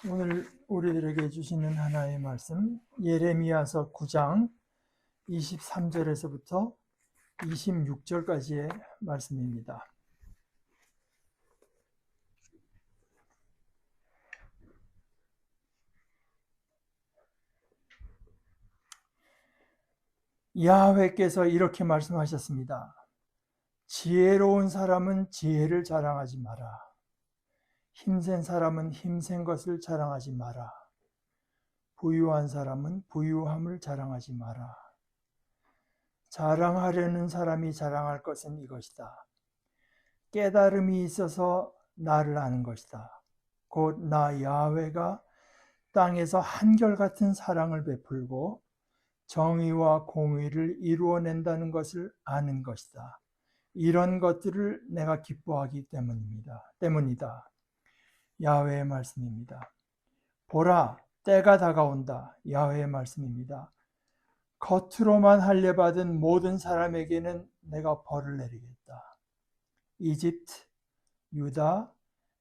오늘 우리들에게 주시는 하나의 말씀, 예레미야서 9장 23절에서부터 26절까지의 말씀입니다. 야훼께서 이렇게 말씀하셨습니다. 지혜로운 사람은 지혜를 자랑하지 마라. 힘센 사람은 힘센 것을 자랑하지 마라. 부유한 사람은 부유함을 자랑하지 마라. 자랑하려는 사람이 자랑할 것은 이것이다. 깨달음이 있어서 나를 아는 것이다. 곧 나 야훼가 땅에서 한결같은 사랑을 베풀고 정의와 공의를 이루어낸다는 것을 아는 것이다. 이런 것들을 내가 기뻐하기 때문이다. 야훼의 말씀입니다. 보라, 때가 다가온다. 야훼의 말씀입니다. 겉으로만 할례받은 모든 사람에게는 내가 벌을 내리겠다. 이집트, 유다,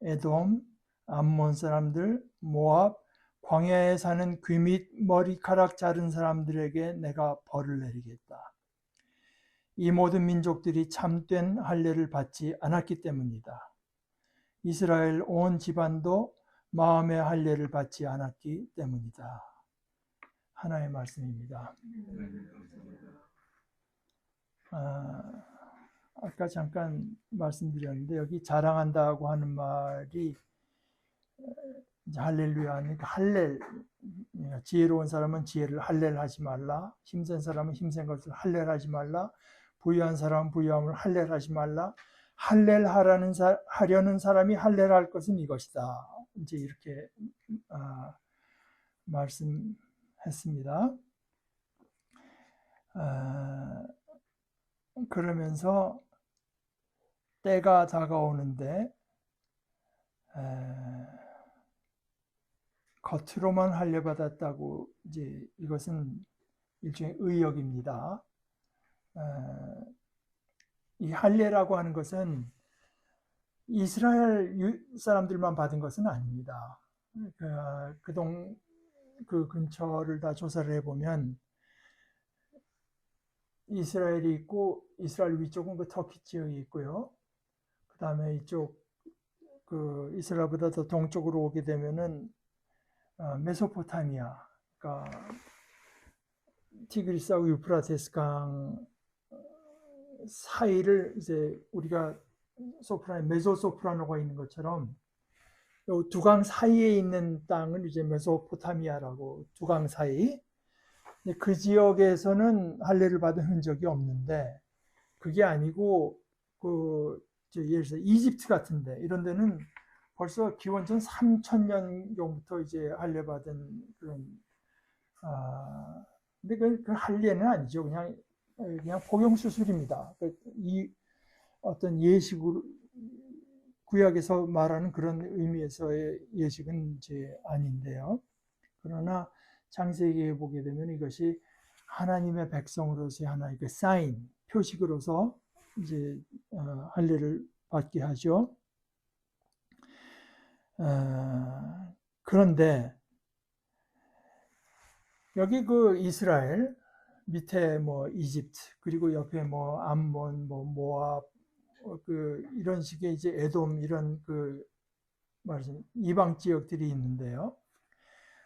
에돔, 암몬 사람들, 모압, 광야에 사는 귀 및 머리카락 자른 사람들에게 내가 벌을 내리겠다. 이 모든 민족들이 참된 할례를 받지 않았기 때문이다. 이스라엘 온 집안도 마음의 할례를 받지 않았기 때문이다. 하나의 말씀입니다. 아까 잠깐 말씀드렸는데 여기 자랑한다고 하는 말이 할렐루야 하니까 할렐, 지혜로운 사람은 지혜를 할렐 하지 말라. 힘센 사람은 힘센 것을 할렐 하지 말라. 부유한 사람은 부유함을 할렐 하지 말라. 할렐 하려는 사람이 할렐 할 것은 이것이다. 이제 이렇게 말씀했습니다. 그러면서 때가 다가오는데 겉으로만 할례받았다고 이제 이것은 일종의 의역입니다. 이 할례라고 하는 것은 이스라엘 사람들만 받은 것은 아닙니다. 그 근처를 다 조사를 해보면 이스라엘이 있고 이스라엘 위쪽은 그 터키 지역이 있고요. 그 다음에 이쪽 그 이스라엘보다 더 동쪽으로 오게 되면은 메소포타미아, 그러니까 티그리스하고 유프라테스 강 사이를 이제 우리가 메소소프라노가 있는 것처럼 두 강 사이에 있는 땅을 이제 메소포타미아라고, 두 강 사이. 그 지역에서는 할례를 받은 흔적이 없는데, 그게 아니고 예를 들어서 이집트 같은데 이런 데는 벌써 기원전 3000년경부터 이제 할례 받은 그런 근데 그 할례는 아니죠. 그냥 복용 수술입니다. 이 어떤 예식으로 구약에서 말하는 그런 의미에서의 예식은 이제 아닌데요. 그러나 창세기에 보게 되면 이것이 하나님의 백성으로서의 하나의 그 사인, 표식으로서 이제 할례를 받게 하죠. 그런데 여기 그 이스라엘 밑에 뭐 이집트, 그리고 옆에 뭐 암몬, 뭐 모압, 이런 식의 이제 에돔, 이런 말하자면 이방 지역들이 있는데요.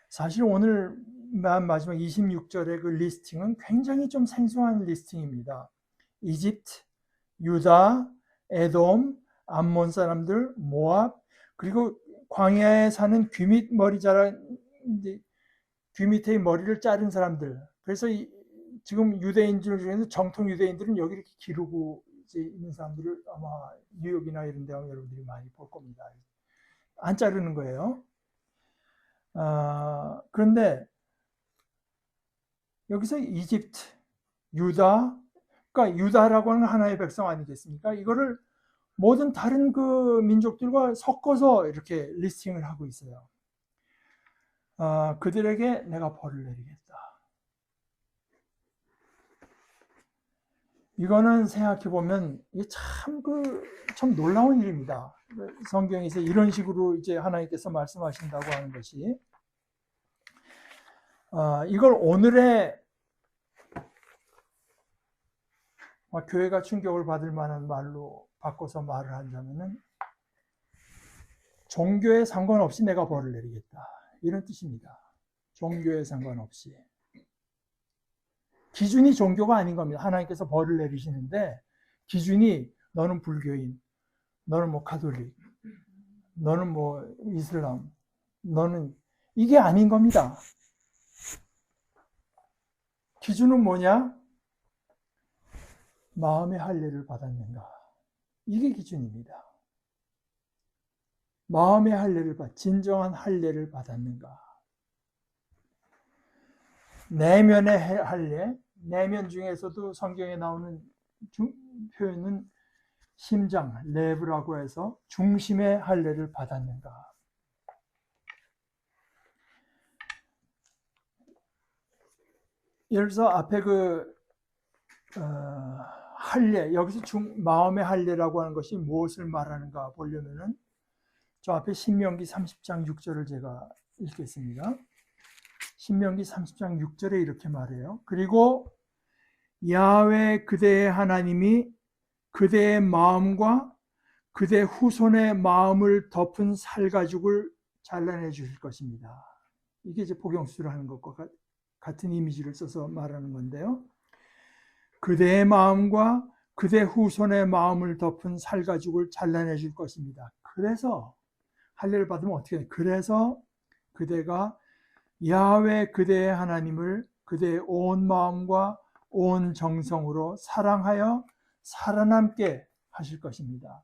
사실 오늘 맨 마지막 26절의 그 리스팅은 굉장히 좀 생소한 리스팅입니다. 이집트, 유다, 에돔, 암몬 사람들, 모압, 그리고 광야에 사는 귀 밑 머리 자란, 귀 밑에 머리를 자른 사람들. 그래서 지금 유대인들 중에서 정통 유대인들은 여기 이렇게 기르고 이제 있는 사람들을 아마 뉴욕이나 이런 데 하면 여러분들이 많이 볼 겁니다. 안 자르는 거예요. 그런데 여기서 이집트, 유다, 그러니까 유다라고 하는 하나의 백성 아니겠습니까? 이거를 모든 다른 그 민족들과 섞어서 이렇게 리스팅을 하고 있어요. 그들에게 내가 벌을 내리겠다. 이거는 생각해 보면 이게 참 놀라운 일입니다. 성경에서 이런 식으로 이제 하나님께서 말씀하신다고 하는 것이, 이걸 오늘의 교회가 충격을 받을 만한 말로 바꿔서 말을 한다면은, 종교에 상관없이 내가 벌을 내리겠다, 이런 뜻입니다. 종교에 상관없이. 기준이 종교가 아닌 겁니다. 하나님께서 벌을 내리시는데 기준이 너는 불교인, 너는 뭐 가톨릭, 너는 뭐 이슬람, 너는, 이게 아닌 겁니다. 기준은 뭐냐? 마음의 할례를 받았는가, 이게 기준입니다. 마음의 할례를 진정한 할례를 받았는가. 내면의 할례, 내면 중에서도 성경에 나오는 표현은 심장, 레브라고 해서 중심의 할례를 받았는가. 예를 들어서 앞에 할례, 여기서 마음의 할례라고 하는 것이 무엇을 말하는가 보려면은, 저 앞에 신명기 30장 6절을 제가 읽겠습니다. 신명기 30장 6절에 이렇게 말해요. 그리고 야훼 그대의 하나님이 그대의 마음과 그대 후손의 마음을 덮은 살가죽을 잘라내 주실 것입니다. 이게 이제 복용수를 하는 것과 같은 이미지를 써서 말하는 건데요. 그대의 마음과 그대 후손의 마음을 덮은 살가죽을 잘라내 줄 것입니다. 그래서 할례를 받으면 어떻게 해요? 그래서 그대가 야훼 그대의 하나님을 그대의 온 마음과 온 정성으로 사랑하여 살아남게 하실 것입니다.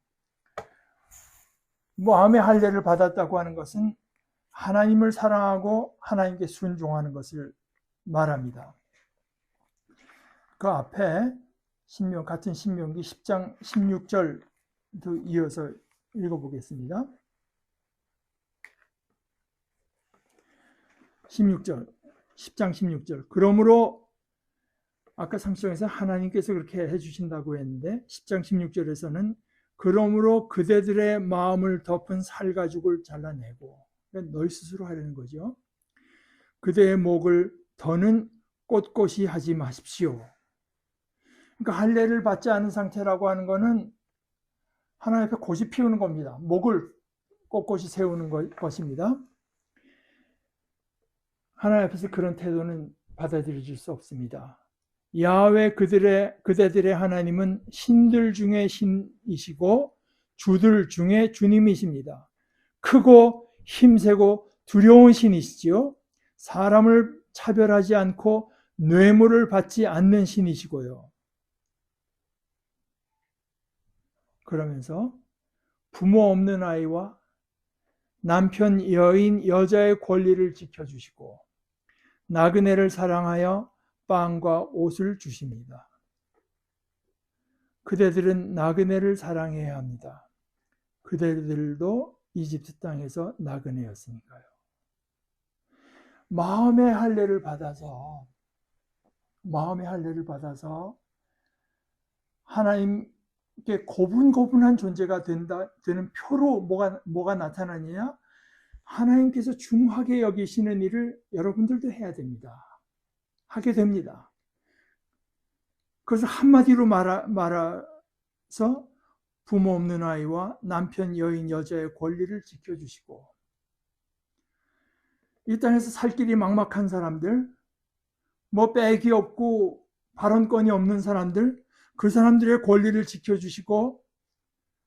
마음의 할례를 받았다고 하는 것은 하나님을 사랑하고 하나님께 순종하는 것을 말합니다. 그 앞에 같은 신명기 10장 16절도 이어서 읽어보겠습니다. 16절, 10장 16절. 그러므로 아까 30장에서 하나님께서 그렇게 해주신다고 했는데 10장 16절에서는 그러므로 그대들의 마음을 덮은 살가죽을 잘라내고, 너희 스스로 하려는 거죠. 그대의 목을 더는 꼿꼿이 하지 마십시오. 그러니까 할례를 받지 않은 상태라고 하는 것은 하나님 앞에 고집 피우는 겁니다. 목을 꼿꼿이 세우는 것입니다. 하나님 앞에서 그런 태도는 받아들여질 수 없습니다. 야훼 그대들의 하나님은 신들 중에 신이시고 주들 중에 주님이십니다. 크고 힘세고 두려운 신이시지요. 사람을 차별하지 않고 뇌물을 받지 않는 신이시고요. 그러면서 부모 없는 아이와 남편, 여인, 여자의 권리를 지켜주시고 나그네를 사랑하여 빵과 옷을 주십니다. 그대들은 나그네를 사랑해야 합니다. 그대들도 이집트 땅에서 나그네였으니까요. 마음의 할례를 받아서 하나님께 고분고분한 존재가 되는 표로 뭐가 나타나느냐? 하나님께서 중하게 여기시는 일을 여러분들도 해야 됩니다. 하게 됩니다. 그래서 한마디로 말해서 부모 없는 아이와 남편, 여인, 여자의 권리를 지켜주시고, 이 땅에서 살 길이 막막한 사람들, 뭐 빼기 없고 발언권이 없는 사람들, 그 사람들의 권리를 지켜주시고,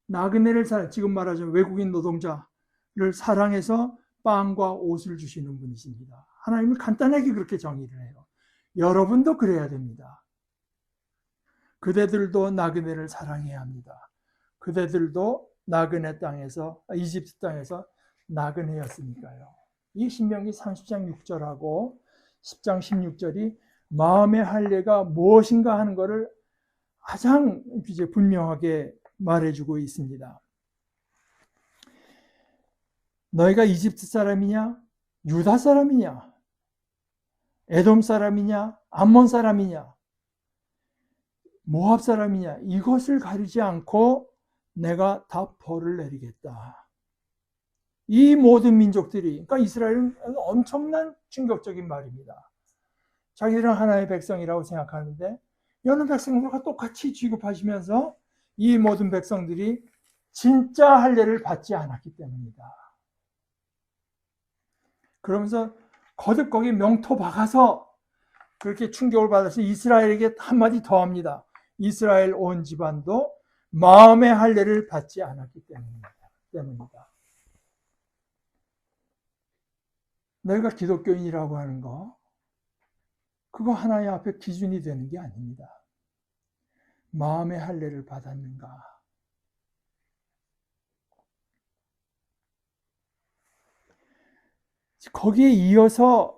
나그네를 지금 말하자면 외국인 노동자를 사랑해서 빵과 옷을 주시는 분이십니다. 하나님은 간단하게 그렇게 정의를 해요. 여러분도 그래야 됩니다. 그대들도 나그네를 사랑해야 합니다. 그대들도 나그네 땅에서, 이집트 땅에서 나그네였으니까요. 이 신명기 30장 6절하고 10장 16절이 마음의 할례가 무엇인가 하는 것을 가장 이제 분명하게 말해주고 있습니다. 너희가 이집트 사람이냐, 유다 사람이냐, 에돔 사람이냐, 암몬 사람이냐, 모압 사람이냐, 이것을 가리지 않고 내가 다 벌을 내리겠다. 이 모든 민족들이, 그러니까 이스라엘은 엄청난 충격적인 말입니다. 자기들은 하나의 백성이라고 생각하는데 여느 백성들과 똑같이 취급하시면서 이 모든 백성들이 진짜 할례를 받지 않았기 때문이다. 그러면서 거듭 거기 명토 박아서 그렇게 충격을 받아서 이스라엘에게 한마디 더 합니다. 이스라엘 온 집안도 마음의 할례를 받지 않았기 때문이다. 너희가 기독교인이라고 하는 거, 그거 하나님 앞에 기준이 되는 게 아닙니다. 마음의 할례를 받았는가? 거기에 이어서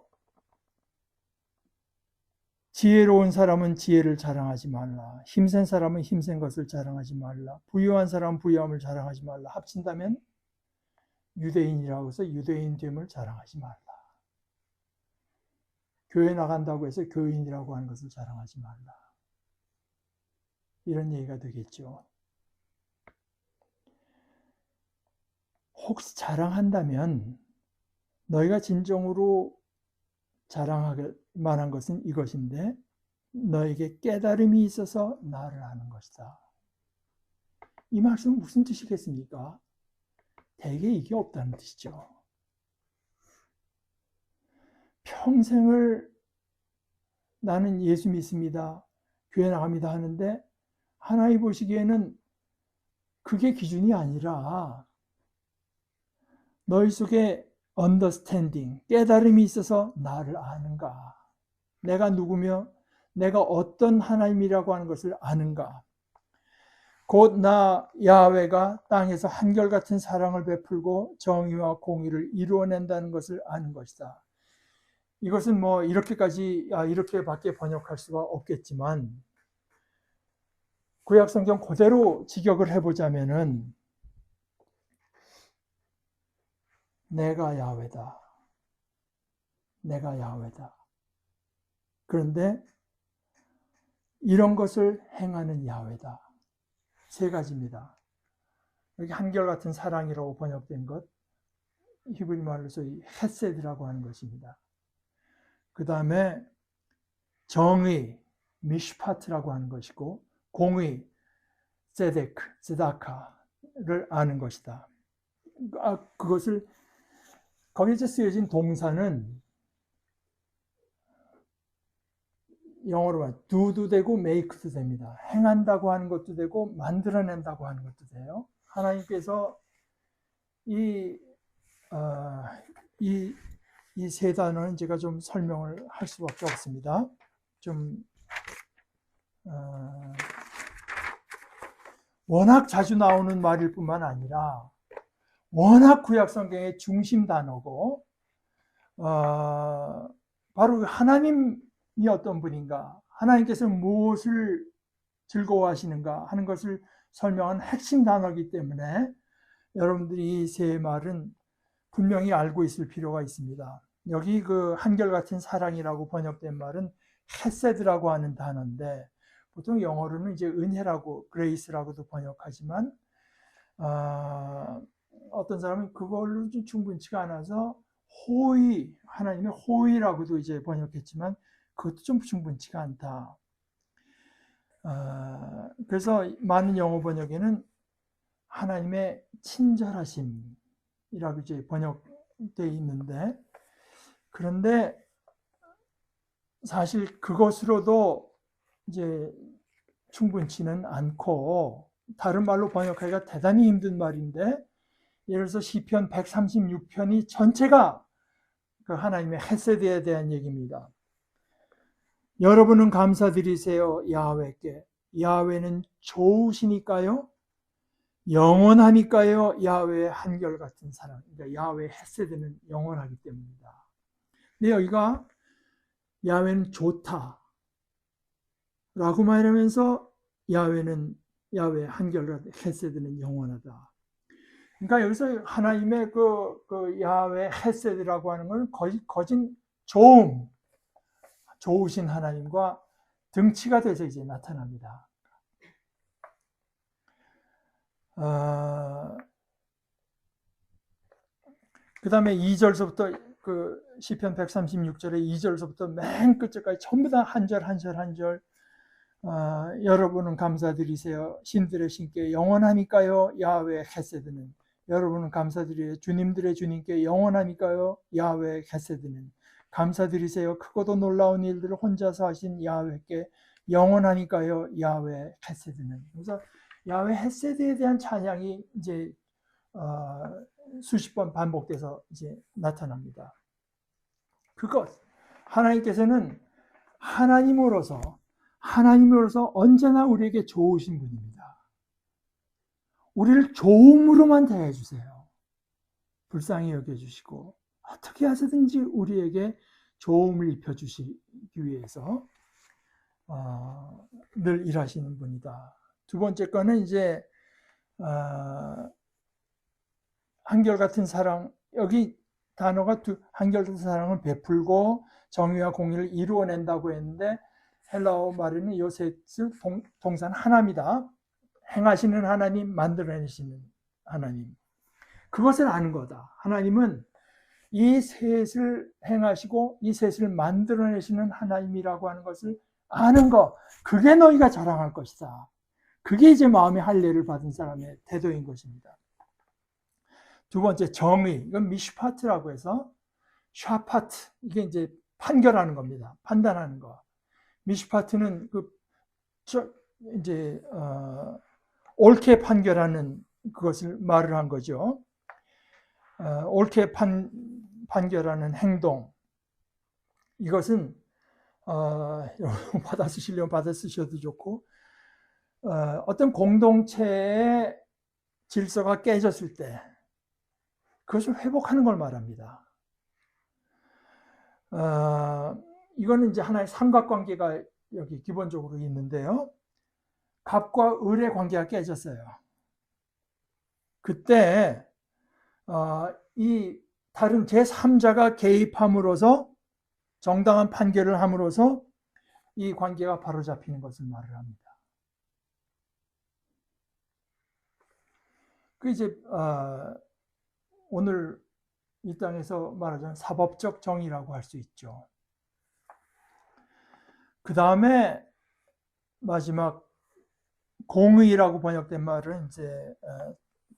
지혜로운 사람은 지혜를 자랑하지 말라. 힘센 사람은 힘센 것을 자랑하지 말라. 부유한 사람은 부유함을 자랑하지 말라. 합친다면 유대인이라고 해서 유대인됨을 자랑하지 말라. 교회 나간다고 해서 교인이라고 하는 것을 자랑하지 말라. 이런 얘기가 되겠죠. 혹시 자랑한다면 너희가 진정으로 자랑할 만한 것은 이것인데 너에게 깨달음이 있어서 나를 아는 것이다. 이 말씀은 무슨 뜻이겠습니까? 대개 이게 없다는 뜻이죠. 평생을 나는 예수 믿습니다, 교회 나갑니다 하는데 하나님 보시기에는 그게 기준이 아니라 너희 속에 understanding, 깨달음이 있어서 나를 아는가? 내가 누구며 내가 어떤 하나님이라고 하는 것을 아는가? 곧 나 야훼가 땅에서 한결같은 사랑을 베풀고 정의와 공의를 이루어낸다는 것을 아는 것이다. 이것은 뭐 이렇게밖에 번역할 수가 없겠지만 구약성경 그대로 직역을 해보자면은 내가 야훼다. 내가 야훼다. 그런데 이런 것을 행하는 야훼다. 세 가지입니다. 여기 한결같은 사랑이라고 번역된 것, 히브리 말로 소위 헤세드라고 하는 것입니다. 그 다음에 정의, 미슈파트라고 하는 것이고, 공의, 세다카를 아는 것이다. 그것을 거기서 쓰여진 동사는 영어로 말하면 do도 되고 make도 됩니다. 행한다고 하는 것도 되고 만들어낸다고 하는 것도 돼요. 하나님께서 이 세 단어는 제가 좀 설명을 할 수밖에 없습니다. 워낙 자주 나오는 말일 뿐만 아니라 워낙 구약성경의 중심 단어고 바로 하나님이 어떤 분인가, 하나님께서 무엇을 즐거워하시는가 하는 것을 설명한 핵심 단어이기 때문에 여러분들이 이 세 말은 분명히 알고 있을 필요가 있습니다. 여기 그 한결같은 사랑이라고 번역된 말은 헤세드라고 하는 단어인데 보통 영어로는 이제 은혜라고 그레이스라고도 번역하지만 어떤 사람은 그걸로 좀 충분치가 않아서 호의, 하나님의 호의라고도 이제 번역했지만 그것도 좀 충분치가 않다. 그래서 많은 영어 번역에는 하나님의 친절하심이라고 이제 번역되어 있는데, 그런데 사실 그것으로도 이제 충분치는 않고 다른 말로 번역하기가 대단히 힘든 말인데, 예를 들어서 시편 136편이 전체가 그 하나님의 헤세드에 대한 얘기입니다. 여러분은 감사드리세요 야훼께. 야훼는 좋으시니까요, 영원하니까요. 야훼의 한결같은 사랑, 그러니까 야훼의 헤세드는 영원하기 때문이다. 근데 여기가 야훼는 좋다 라고 말하면서 야훼의 한결같은 헤세드는 영원하다. 그러니까 여기서 하나님의 그 야훼 헤세드라고 하는 건 거진 좋으신 하나님과 등치가 돼서 이제 나타납니다. 그 다음에 2절서부터 그 시편 136절의 2절서부터 맨 끝까지 전부 다 한 절 한 절 한 절 여러분은 감사드리세요. 신들의 신께 영원함이까요? 야훼 헷세드는. 여러분은 감사드려요. 주님들의 주님께 영원함이까요? 야훼 헷세드는. 감사드리세요. 크고도 놀라운 일들을 혼자서 하신 야훼께 영원하니까요. 야훼 헷세드는. 그래서 야훼 헷세드에 대한 찬양이 이제 수십 번 반복돼서 이제 나타납니다. 그것 하나님께서는 하나님으로서 언제나 우리에게 좋으신 분입니다. 우리를 좋음으로만 대해주세요. 불쌍히 여겨주시고 어떻게 하시든지 우리에게 좋음을 입혀주시기 위해서 늘 일하시는 분이다. 두 번째 거는 이제 한결같은 사랑, 여기 단어가 한결같은 사랑을 베풀고 정의와 공의를 이루어낸다고 했는데 헬라어 말에는 이 셋을 동사는 하나입니다. 행하시는 하나님, 만들어내시는 하나님. 그것을 아는 거다. 하나님은 이 셋을 행하시고 이 셋을 만들어내시는 하나님이라고 하는 것을 아는 것, 그게 너희가 자랑할 것이다. 그게 이제 마음의 할례를 받은 사람의 태도인 것입니다. 두 번째, 정의. 이건 미슈파트라고 해서 샤파트, 이게 이제 판결하는 겁니다. 판단하는 거. 미슈파트는 옳게 판결하는 그것을 말을 한 거죠. 옳게 판결하는 행동. 이것은 여러분 받아 쓰시려면 받아 쓰셔도 좋고, 어떤 공동체의 질서가 깨졌을 때 그것을 회복하는 걸 말합니다. 이거는 이제 하나의 삼각관계가 여기 기본적으로 있는데요. 갑과 을의 관계가 깨졌어요. 그때 이 다른 제3자가 개입함으로써 정당한 판결을 함으로써 이 관계가 바로잡히는 것을 말을 합니다. 그 이제 오늘 이 땅에서 말하자면 사법적 정의라고 할 수 있죠. 그 다음에 마지막 공의라고 번역된 말은 이제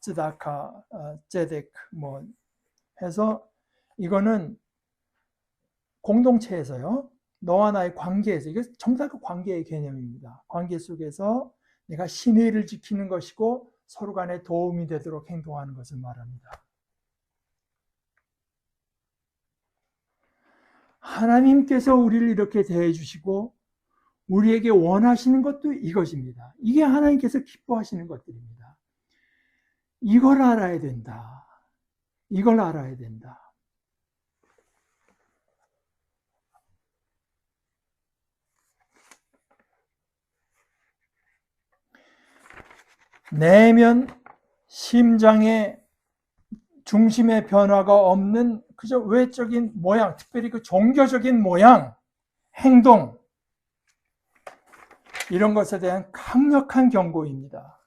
쯔다카, 제덱 뭐 해서 이거는 공동체에서요. 너와 나의 관계에서, 이게 정말 그 관계의 개념입니다. 관계 속에서 내가 신의를 지키는 것이고 서로 간에 도움이 되도록 행동하는 것을 말합니다. 하나님께서 우리를 이렇게 대해 주시고 우리에게 원하시는 것도 이것입니다. 이게 하나님께서 기뻐하시는 것들입니다. 이걸 알아야 된다. 이걸 알아야 된다. 내면 심장의 중심의 변화가 없는 그저 외적인 모양, 특별히 그 종교적인 모양, 행동, 이런 것에 대한 강력한 경고입니다.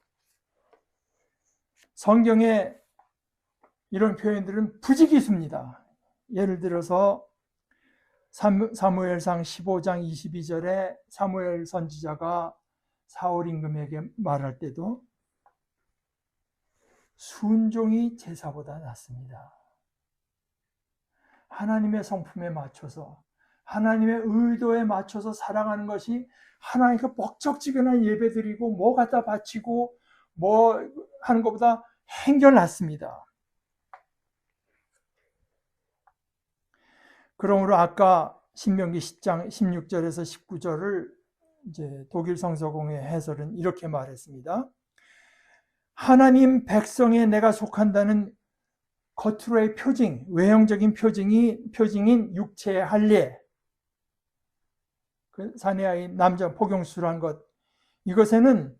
성경에 이런 표현들은 부지기수입니다. 예를 들어서 사무엘상 15장 22절에 사무엘 선지자가 사울 임금에게 말할 때도 순종이 제사보다 낫습니다. 하나님의 성품에 맞춰서, 하나님의 의도에 맞춰서 살아가는 것이 하나님께 목적지근한 예배 드리고 뭐 갖다 바치고 뭐 하는 것보다 행결 낫습니다. 그러므로 아까 신명기 10장 16절에서 19절을 이제 독일 성서공의 해설은 이렇게 말했습니다. 하나님 백성에 내가 속한다는 겉으로의 표징, 외형적인 표징인 육체의 할례, 그 사내아이 남자 복용수란 것, 이것은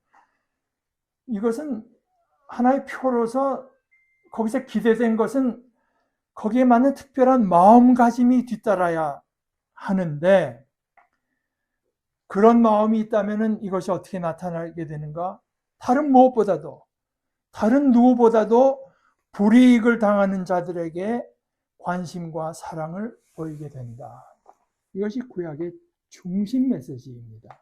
하나의 표로서 거기서 기대된 것은 거기에 맞는 특별한 마음가짐이 뒤따라야 하는데, 그런 마음이 있다면 이것이 어떻게 나타나게 되는가? 다른 무엇보다도 다른 누구보다도 불이익을 당하는 자들에게 관심과 사랑을 보이게 된다. 이것이 구약의 중심 메시지입니다.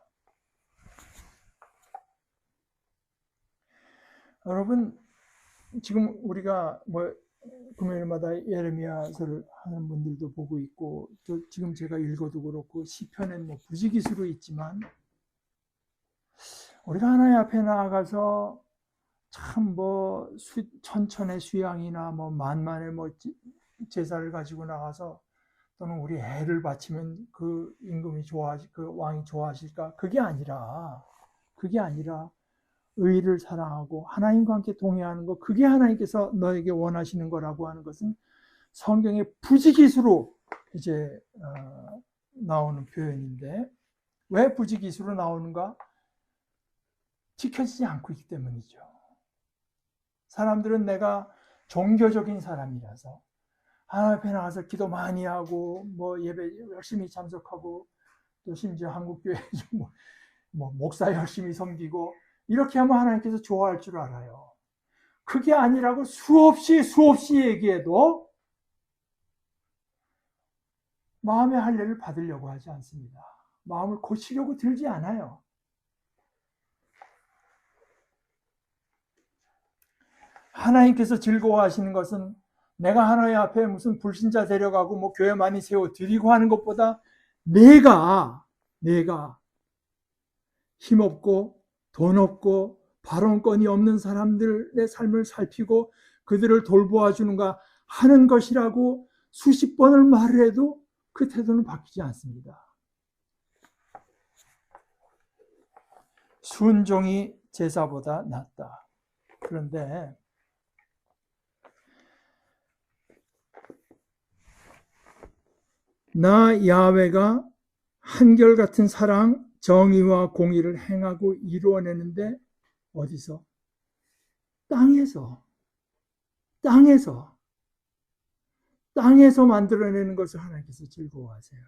여러분, 지금 우리가 금요일마다 예레미야서를 하는 분들도 보고 있고, 또 지금 제가 읽어도 그렇고 시편엔 부지기수로 있지만, 우리가 하나님 앞에 나아가서 참 천천의 수양이나 만만의 제사를 가지고 나가서, 또는 우리 애를 바치면 그 임금이 그 왕이 좋아하실까? 그게 아니라 의를 사랑하고 하나님과 함께 동행하는 것, 그게 하나님께서 너에게 원하시는 거라고 하는 것은 성경의 부지기수로 이제 나오는 표현인데, 왜 부지기수로 나오는가? 지켜지지 않고 있기 때문이죠. 사람들은 내가 종교적인 사람이라서 하나님 앞에 나가서 기도 많이 하고 예배 열심히 참석하고, 또 심지어 한국교회 목사 열심히 섬기고, 이렇게 하면 하나님께서 좋아할 줄 알아요. 그게 아니라고 수없이 얘기해도 마음의 할례를 받으려고 하지 않습니다. 마음을 고치려고 들지 않아요. 하나님께서 즐거워하시는 것은 내가 하나님 앞에 무슨 불신자 데려가고 교회 많이 세워 드리고 하는 것보다 내가 힘없고 돈 없고 발언권이 없는 사람들의 삶을 살피고 그들을 돌보아 주는가 하는 것이라고 수십 번을 말을 해도 그 태도는 바뀌지 않습니다. 순종이 제사보다 낫다. 그런데 나 야훼가 한결같은 사랑, 정의와 공의를 행하고 이루어내는데 어디서? 땅에서 만들어내는 것을 하나님께서 즐거워하세요.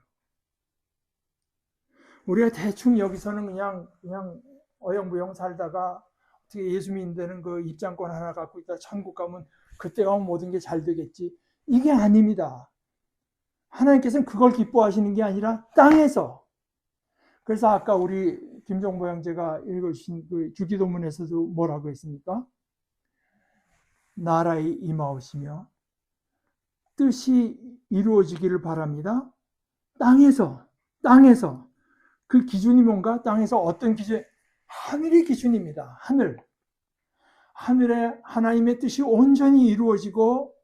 우리가 대충 여기서는 그냥 어영부영 살다가 어떻게 예수 믿는 그 입장권 하나 갖고 있다 천국 가면 그때 가면 모든 게 잘 되겠지, 이게 아닙니다. 하나님께서는 그걸 기뻐하시는 게 아니라 땅에서. 그래서 아까 우리 김종보 형제가 읽으신 그 주기도문에서도 뭐라고 했습니까? 나라의 임하오시며 뜻이 이루어지기를 바랍니다. 땅에서. 그 기준이 뭔가? 땅에서 어떤 기준? 하늘이 기준입니다. 하늘에 하나님의 뜻이 온전히 이루어지고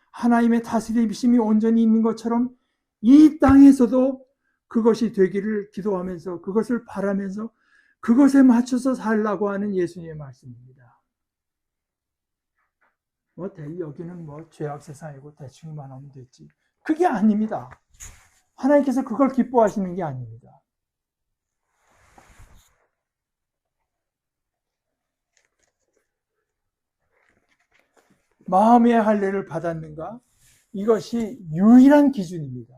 하나님의 다스림이 온전히 있는 것처럼 이 땅에서도 그것이 되기를 기도하면서, 그것을 바라면서 그것에 맞춰서 살라고 하는 예수님의 말씀입니다. 여기는 죄악 세상이고 대충만 하면 됐지, 그게 아닙니다. 하나님께서 그걸 기뻐하시는 게 아닙니다. 마음의 할례를 받았는가? 이것이 유일한 기준입니다.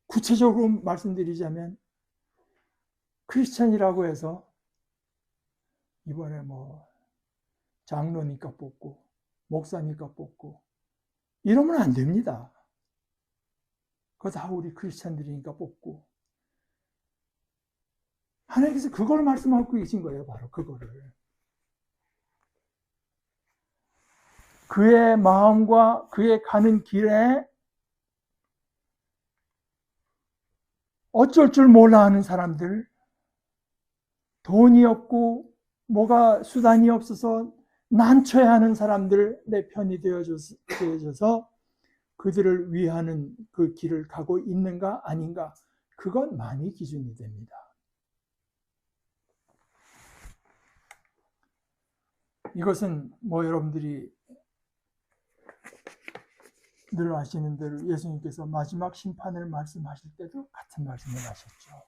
구체적으로 말씀드리자면 크리스찬이라고 해서 이번에 장로니까 뽑고 목사니까 뽑고 이러면 안 됩니다. 그거 다 우리 크리스찬들이니까 뽑고, 하나님께서 그걸 말씀하고 계신 거예요. 바로 그거를. 그의 마음과 그의 가는 길에 어쩔 줄 몰라 하는 사람들, 돈이 없고 뭐가 수단이 없어서 난처해하는 사람들의 편이 되어져서 그들을 위하는 그 길을 가고 있는가 아닌가, 그건 많이 기준이 됩니다. 이것은 여러분들이 늘 아시는 대로 예수님께서 마지막 심판을 말씀하실 때도 같은 말씀을 하셨죠.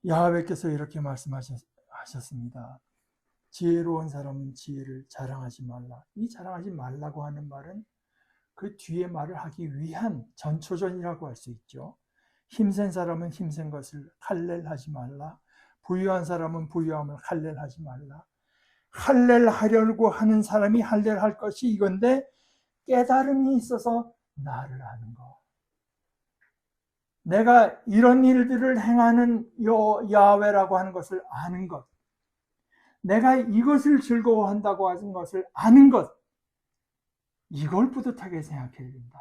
야훼께서 이렇게 말씀하셨습니다. 지혜로운 사람은 지혜를 자랑하지 말라. 이 자랑하지 말라고 하는 말은 그 뒤에 말을 하기 위한 전초전이라고 할 수 있죠. 힘센 사람은 힘센 것을 할렐하지 말라. 부유한 사람은 부유함을 할렐하지 말라. 할렐하려고 하는 사람이 할렐할 것이 이건데 깨달음이 있어서 나를 아는 것. 내가 이런 일들을 행하는 야훼라고 하는 것을 아는 것. 내가 이것을 즐거워한다고 하는 것을 아는 것. 이걸 뿌듯하게 생각해야 된다.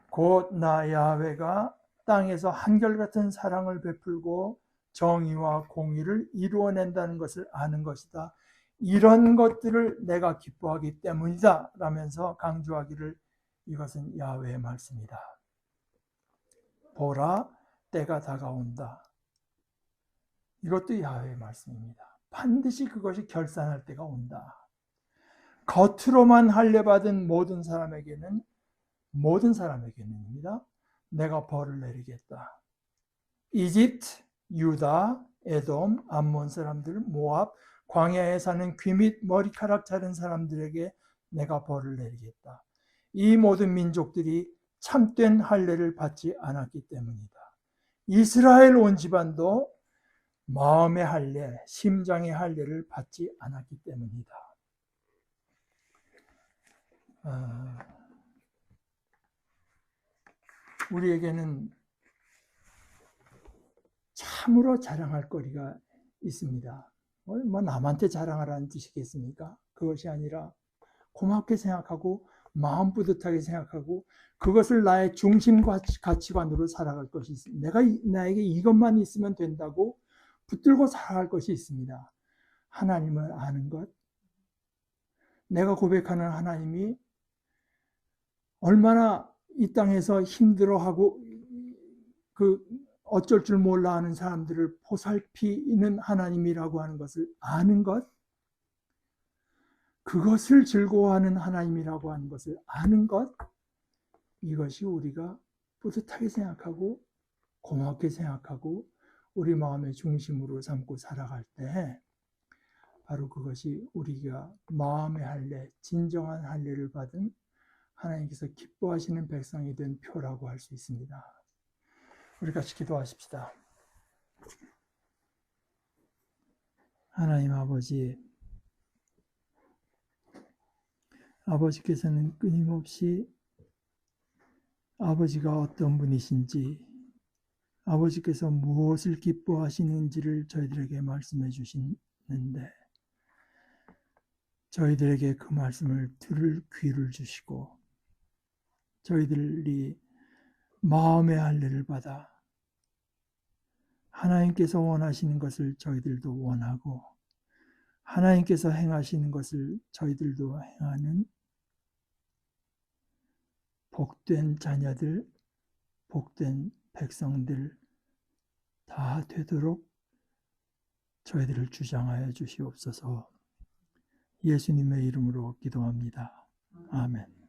곧 나 야훼가 땅에서 한결같은 사랑을 베풀고 정의와 공의를 이루어낸다는 것을 아는 것이다. 이런 것들을 내가 기뻐하기 때문이다 라면서 강조하기를 이것은 야훼의 말씀이다. 보라, 때가 다가온다. 이것도 야훼의 말씀입니다. 반드시 그것이 결산할 때가 온다. 겉으로만 할례받은 모든 사람에게는입니다. 내가 벌을 내리겠다. 이집트, 유다, 에돔, 암몬 사람들, 모압, 광야에 사는 귀 및 머리카락 자른 사람들에게 내가 벌을 내리겠다. 이 모든 민족들이 참된 할례를 받지 않았기 때문이다. 이스라엘 온 집안도 마음의 할례, 심장의 할례를 받지 않았기 때문이다. 우리에게는 참으로 자랑할 거리가 있습니다. 뭐 남한테 자랑하라는 뜻이겠습니까? 그것이 아니라 고맙게 생각하고 마음 뿌듯하게 생각하고 그것을 나의 중심 가치관으로 살아갈 것이 있습니다. 나에게 이것만 있으면 된다고 붙들고 살아갈 것이 있습니다. 하나님을 아는 것, 내가 고백하는 하나님이 얼마나 이 땅에서 힘들어하고 어쩔 줄 몰라 하는 사람들을 보살피는 하나님이라고 하는 것을 아는 것, 그것을 즐거워하는 하나님이라고 하는 것을 아는 것, 이것이 우리가 뿌듯하게 생각하고 고맙게 생각하고 우리 마음의 중심으로 삼고 살아갈 때 바로 그것이 우리가 마음의 할례, 진정한 할례를 받은 하나님께서 기뻐하시는 백성이 된 표라고 할 수 있습니다. 우리 같이 기도하십시다. 하나님 아버지께서는 끊임없이 아버지가 어떤 분이신지, 아버지께서 무엇을 기뻐하시는지를 저희들에게 말씀해 주시는데 저희들에게 그 말씀을 들을 귀를 주시고 저희들이 마음의 할례를 받아 하나님께서 원하시는 것을 저희들도 원하고 하나님께서 행하시는 것을 저희들도 행하는 복된 자녀들, 복된 백성들 다 되도록 저희들을 주장하여 주시옵소서. 예수님의 이름으로 기도합니다. 아멘.